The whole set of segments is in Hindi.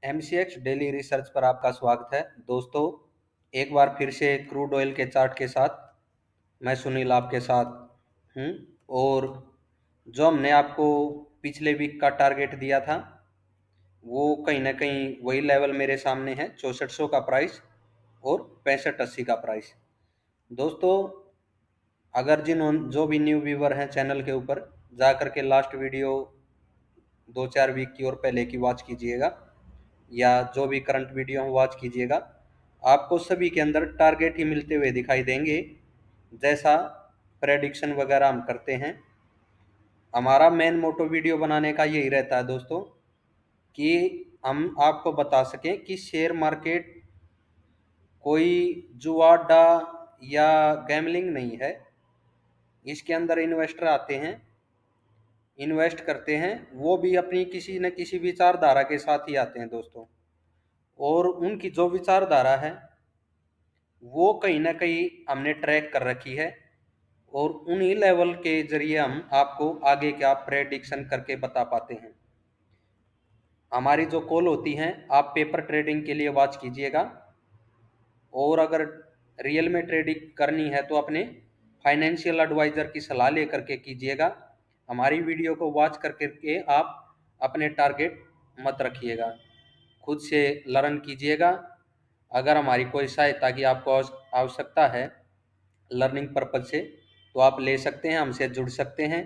MCX डेली रिसर्च पर आपका स्वागत है दोस्तों। एक बार फिर से क्रूड ऑयल के चार्ट के साथ मैं सुनील आपके साथ हूँ। और जो हमने आपको पिछले वीक का टारगेट दिया था वो कहीं ना कहीं वही लेवल मेरे सामने है, 6400 का प्राइस और 6580 का प्राइस। दोस्तों, अगर जो भी न्यू व्यूवर हैं चैनल के ऊपर, जा करके लास्ट वीडियो 2-4 वीक की और पहले की वॉच कीजिएगा, या जो भी करंट वीडियो हम वॉच कीजिएगा, आपको सभी के अंदर टारगेट ही मिलते हुए दिखाई देंगे। जैसा प्रेडिक्शन वगैरह हम करते हैं, हमारा मेन मोटो वीडियो बनाने का यही रहता है दोस्तों, कि हम आपको बता सकें कि शेयर मार्केट कोई जुआ अड्डा या गैमलिंग नहीं है। इसके अंदर इन्वेस्टर आते हैं, इन्वेस्ट करते हैं, वो भी अपनी किसी न किसी विचारधारा के साथ ही आते हैं दोस्तों। और उनकी जो विचारधारा है वो कहीं ना कहीं हमने ट्रैक कर रखी है, और उन्हीं लेवल के जरिए हम आपको आगे क्या प्रेडिक्शन करके बता पाते हैं। हमारी जो कॉल होती हैं, आप पेपर ट्रेडिंग के लिए वॉच कीजिएगा, और अगर रियल में ट्रेडिंग करनी है तो अपने फाइनेंशियल एडवाइज़र की सलाह लेकर के कीजिएगा। हमारी वीडियो को वॉच करके आप अपने टारगेट मत रखिएगा, खुद से लर्न कीजिएगा। अगर हमारी कोई सहायता की आपको आवश्यकता है लर्निंग पर्पज से, तो आप ले सकते हैं, हमसे जुड़ सकते हैं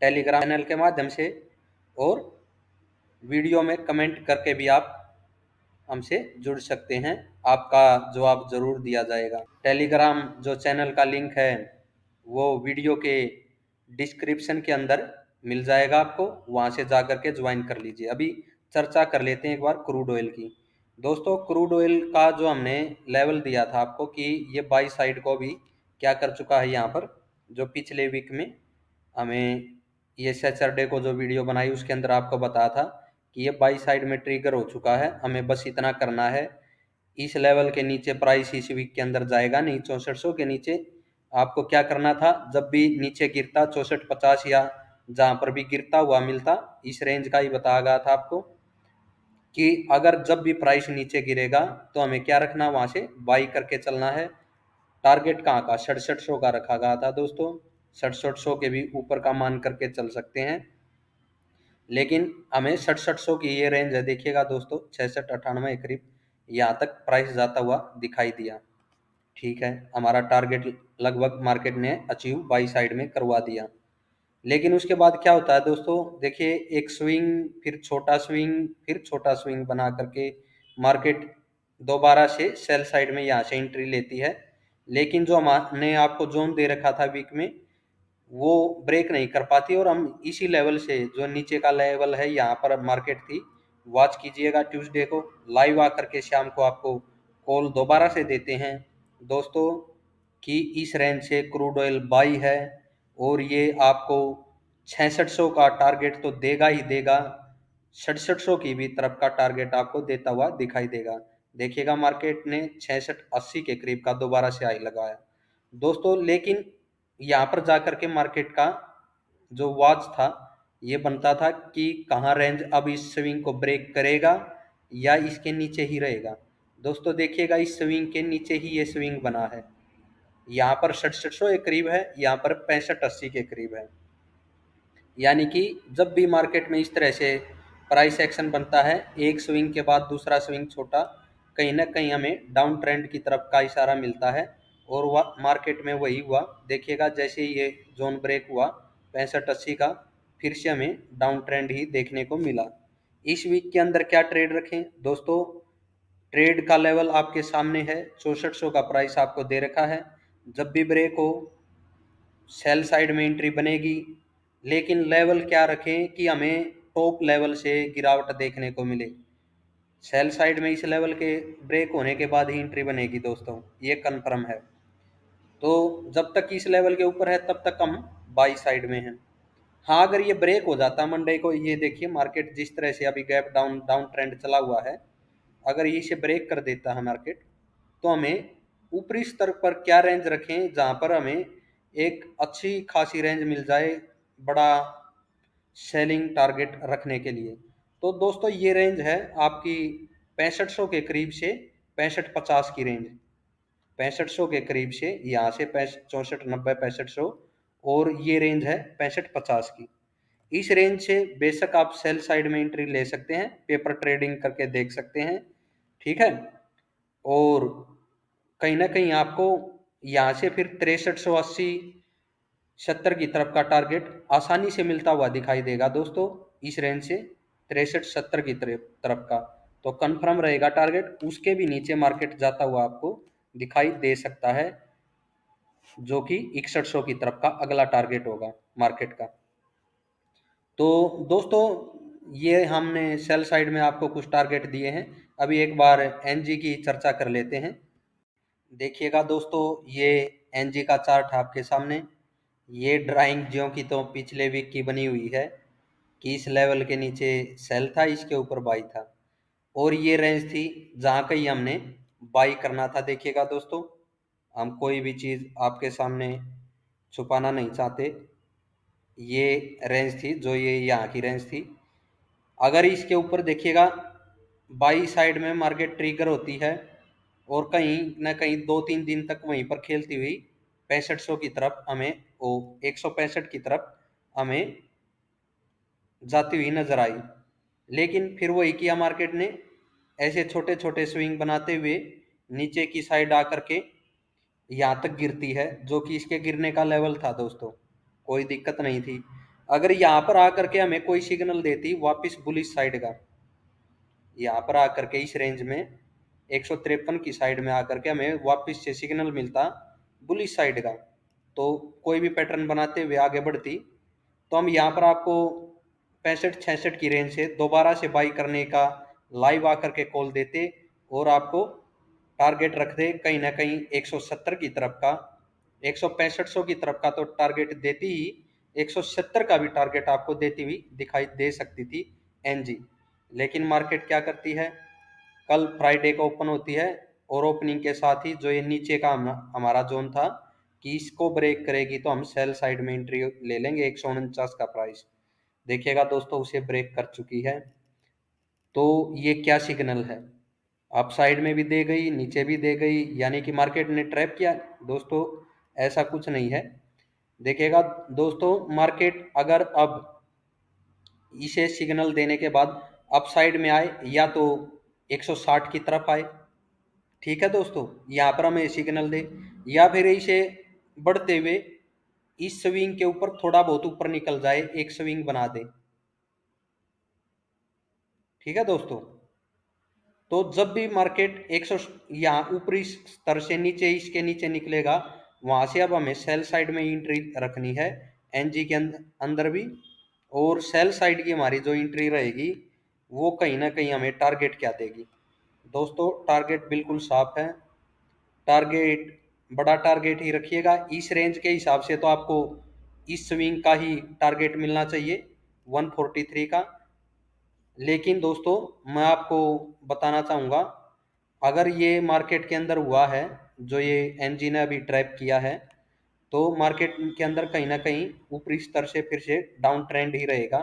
टेलीग्राम चैनल के माध्यम से, और वीडियो में कमेंट करके भी आप हमसे जुड़ सकते हैं। आपका जवाब ज़रूर दिया जाएगा। टेलीग्राम जो चैनल का लिंक है वो वीडियो के डिस्क्रिप्शन के अंदर मिल जाएगा आपको, वहाँ से जा कर के ज्वाइन कर लीजिए। अभी चर्चा कर लेते हैं एक बार क्रूड ऑयल की। दोस्तों, क्रूड ऑयल का जो हमने लेवल दिया था आपको कि ये बाई साइड को भी क्या कर चुका है, यहाँ पर जो पिछले वीक में हमें ये सैटरडे को जो वीडियो बनाई उसके अंदर आपको बताया था कि ये बाई साइड में ट्रिगर हो चुका है। हमें बस इतना करना है, इस लेवल के नीचे प्राइस इस वीक के अंदर जाएगा नहीं। 6400 के नीचे आपको क्या करना था, जब भी नीचे गिरता 6450 या जहां पर भी गिरता हुआ मिलता, इस रेंज का ही बताया गया था आपको कि अगर जब भी प्राइस नीचे गिरेगा तो हमें क्या रखना, वहां से बाई करके चलना है। टारगेट कहाँ का, 6700 का रखा गया था दोस्तों। 6700 के भी ऊपर का मान करके चल सकते हैं, लेकिन हमें 6700 की ये रेंज है, देखिएगा दोस्तों, 6698 के करीब यहाँ तक प्राइस जाता हुआ दिखाई दिया। ठीक है, हमारा टारगेट लगभग मार्केट ने अचीव बाई साइड में करवा दिया। लेकिन उसके बाद क्या होता है दोस्तों, देखिए, एक स्विंग, फिर छोटा स्विंग, फिर छोटा स्विंग बना करके मार्केट दोबारा से सेल साइड में यहाँ से एंट्री लेती है। लेकिन जो हमने आपको जोन दे रखा था वीक में, वो ब्रेक नहीं कर पाती, और हम इसी लेवल से, जो नीचे का लेवल है यहाँ पर मार्केट थी, वॉच कीजिएगा। ट्यूसडे को लाइव आकर के शाम को आपको कॉल दोबारा से देते हैं दोस्तों कि इस रेंज से क्रूड ऑयल बाई है, और ये आपको 6600 का टारगेट तो देगा ही देगा, 6700 की भी तरफ का टारगेट आपको देता हुआ दिखाई देगा। देखिएगा, मार्केट ने 6680 के करीब का दोबारा से हाई लगाया दोस्तों। लेकिन यहाँ पर जाकर के मार्केट का जो वॉच था ये बनता था कि कहाँ रेंज अब इस स्विंग को ब्रेक करेगा या इसके नीचे ही रहेगा। दोस्तों देखिएगा, इस स्विंग के नीचे ही ये स्विंग बना है, यहाँ पर 6700 के करीब है, यहाँ पर 6580 के करीब है। यानी कि जब भी मार्केट में इस तरह से प्राइस एक्शन बनता है, एक स्विंग के बाद दूसरा स्विंग छोटा, कहीं ना कहीं हमें डाउन ट्रेंड की तरफ का इशारा मिलता है, और वह मार्केट में वही हुआ। देखिएगा, जैसे ही ये जोन ब्रेक हुआ 6580 का, फिर से हमें डाउन ट्रेंड ही देखने को मिला। इस वीक के अंदर क्या ट्रेड रखें दोस्तों, ट्रेड का लेवल आपके सामने है, 6400 का प्राइस आपको दे रखा है। जब भी ब्रेक हो सेल साइड में एंट्री बनेगी, लेकिन लेवल क्या रखें कि हमें टॉप लेवल से गिरावट देखने को मिले। सेल साइड में इस लेवल के ब्रेक होने के बाद ही एंट्री बनेगी दोस्तों, ये कन्फर्म है। तो जब तक इस लेवल के ऊपर है तब तक हम बाई साइड में हैं। हाँ, अगर ये ब्रेक हो जाता मंडे को, ये देखिए मार्केट जिस तरह से अभी गैप डाउन डाउन ट्रेंड चला हुआ है, अगर इसे ब्रेक कर देता है मार्केट, तो हमें ऊपरी स्तर पर क्या रेंज रखें जहां पर हमें एक अच्छी खासी रेंज मिल जाए बड़ा सेलिंग टारगेट रखने के लिए। तो दोस्तों ये रेंज है आपकी 6500 के करीब से 6550 की रेंज, 6500 के करीब से यहाँ से 6490 6500, और ये रेंज है 6550 की। इस रेंज से बेशक आप सेल साइड में एंट्री ले सकते हैं, पेपर ट्रेडिंग करके देख सकते हैं, ठीक है। और कहीं ना कहीं आपको यहाँ से फिर 6380 70 की तरफ का टारगेट आसानी से मिलता हुआ दिखाई देगा दोस्तों, इस रेंज से 6370 की तरफ का तो कंफर्म रहेगा टारगेट, उसके भी नीचे मार्केट जाता हुआ आपको दिखाई दे सकता है, जो कि 6100 की तरफ का अगला टारगेट होगा मार्केट का। तो दोस्तों ये हमने सेल साइड में आपको कुछ टारगेट दिए हैं। अभी एक बार एनजी की चर्चा कर लेते हैं। देखिएगा दोस्तों, ये एनजी का चार्ट आपके सामने, ये ड्राइंग ज्यों की तो पिछले वीक की बनी हुई है कि इस लेवल के नीचे सेल था, इसके ऊपर बाई था, और ये रेंज थी जहाँ कहीं हमने बाई करना था। देखिएगा दोस्तों, हम कोई भी चीज़ आपके सामने छुपाना नहीं चाहते, ये रेंज थी जो ये यहाँ की रेंज थी। अगर इसके ऊपर देखिएगा बाई साइड में मार्केट ट्रिगर होती है और कहीं ना कहीं 2-3 दिन तक वहीं पर खेलती हुई 6500 की तरफ हमें, ओ 165 की तरफ हमें जाती हुई नजर आई, लेकिन फिर वही किया मार्केट ने, ऐसे छोटे छोटे स्विंग बनाते हुए नीचे की साइड आकर के यहाँ तक गिरती है, जो कि इसके गिरने का लेवल था दोस्तों, कोई दिक्कत नहीं थी। अगर यहाँ पर आकर के हमें कोई सिग्नल देती वापस बुलिश साइड का, यहाँ पर आकर के इस रेंज में 153 की साइड में आकर के हमें वापस से सिग्नल मिलता बुलिश साइड का, तो कोई भी पैटर्न बनाते हुए आगे बढ़ती, तो हम यहाँ पर आपको 65-66 की रेंज से दोबारा से बाई करने का लाइव आकर के कॉल देते, और आपको टारगेट रखते कहीं ना कहीं 170 की तरफ का, 16500 की तरफ का तो टारगेट देती ही 170 का भी टारगेट आपको देती हुई दिखाई दे सकती थी एनजी। लेकिन मार्केट क्या करती है, कल फ्राइडे को ओपन होती है, और ओपनिंग के साथ ही जो ये नीचे का हमारा जोन था कि इसको ब्रेक करेगी तो हम सेल साइड में एंट्री ले लेंगे 149 का प्राइस। देखिएगा दोस्तों, उसे ब्रेक कर चुकी है, तो ये क्या सिग्नल है, अप साइड में भी दे गई, नीचे भी दे गई, यानी कि मार्केट ने ट्रैप किया दोस्तों, ऐसा कुछ नहीं है। देखिएगा दोस्तों, मार्केट अगर अब इसे सिग्नल देने के बाद अप साइड में आए या तो 160 की तरफ आए, ठीक है दोस्तों, यहाँ पर हमें सिग्नल दे, या फिर इसे बढ़ते हुए इस स्विंग के ऊपर थोड़ा बहुत ऊपर निकल जाए, एक स्विंग बना दे, ठीक है दोस्तों। तो जब भी मार्केट 100 यहाँ ऊपरी स्तर से नीचे इसके नीचे निकलेगा, वहां से अब हमें सेल साइड में एंट्री रखनी है एनजी के अंदर भी, और सेल साइड की हमारी जो एंट्री रहेगी वो कहीं ना कहीं हमें टारगेट क्या देगी दोस्तों, टारगेट बिल्कुल साफ है, टारगेट बड़ा टारगेट ही रखिएगा। इस रेंज के हिसाब से तो आपको इस स्विंग का ही टारगेट मिलना चाहिए 143 का। लेकिन दोस्तों मैं आपको बताना चाहूँगा, अगर ये मार्केट के अंदर हुआ है जो ये एनजी ने अभी ट्रैप किया है, तो मार्केट के अंदर कहीं ना कहीं ऊपरी स्तर से फिर से डाउन ट्रेंड ही रहेगा,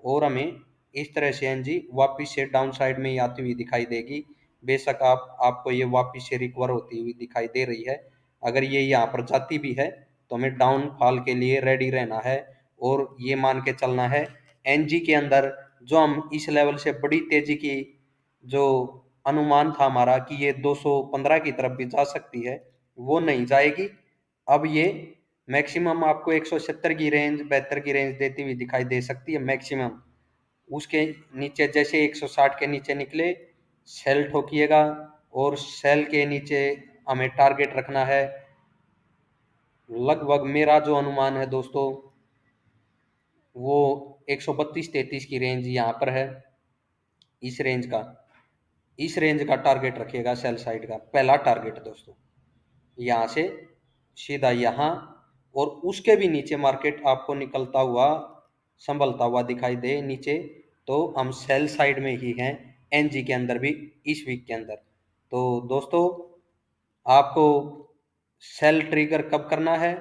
और हमें इस तरह से एनजी वापस से डाउन साइड में ही आती हुई दिखाई देगी। बेशक आपको ये वापस से रिकवर होती हुई दिखाई दे रही है, अगर ये यहाँ पर जाती भी है तो हमें डाउन फॉल के लिए रेडी रहना है, और ये मान के चलना है एनजी के अंदर जो हम इस लेवल से बड़ी तेजी की जो अनुमान था हमारा कि ये 215 की तरफ भी जा सकती है, वो नहीं जाएगी। अब ये मैक्सिमम आपको 170 की रेंज 72 की रेंज देती हुई दिखाई दे सकती है मैक्सिमम, उसके नीचे जैसे 160 के नीचे निकले सेल ठोकिएगा, और सेल के नीचे हमें टारगेट रखना है, लगभग मेरा जो अनुमान है दोस्तों वो 132-33 की रेंज यहाँ पर है, इस रेंज का, इस रेंज का टारगेट रखिएगा सेल साइड का पहला टारगेट दोस्तों, यहाँ से सीधा यहाँ, और उसके भी नीचे मार्केट आपको निकलता हुआ संभलता हुआ दिखाई दे नीचे, तो हम सेल साइड में ही हैं एनजी के अंदर भी इस वीक के अंदर। तो दोस्तों आपको सेल ट्रिगर कब करना है,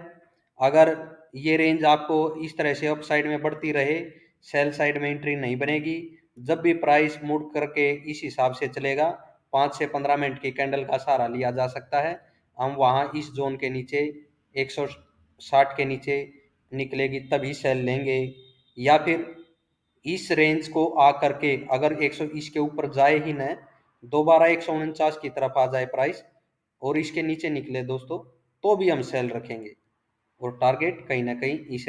अगर ये रेंज आपको इस तरह से अप साइड में बढ़ती रहे, सेल साइड में एंट्री नहीं बनेगी, जब भी प्राइस मूव करके इस हिसाब से चलेगा, 5 से 15 मिनट की कैंडल का सहारा लिया जा सकता है। हम वहां इस जोन के नीचे 160 के नीचे निकलेगी तभी सेल लेंगे, या फिर इस रेंज को आकर के अगर 120 के ऊपर जाए ही न, दोबारा 149 की तरफ आ जाए प्राइस और इसके नीचे निकले दोस्तों, तो भी हम सेल रखेंगे और टारगेट कहीं ना कहीं इस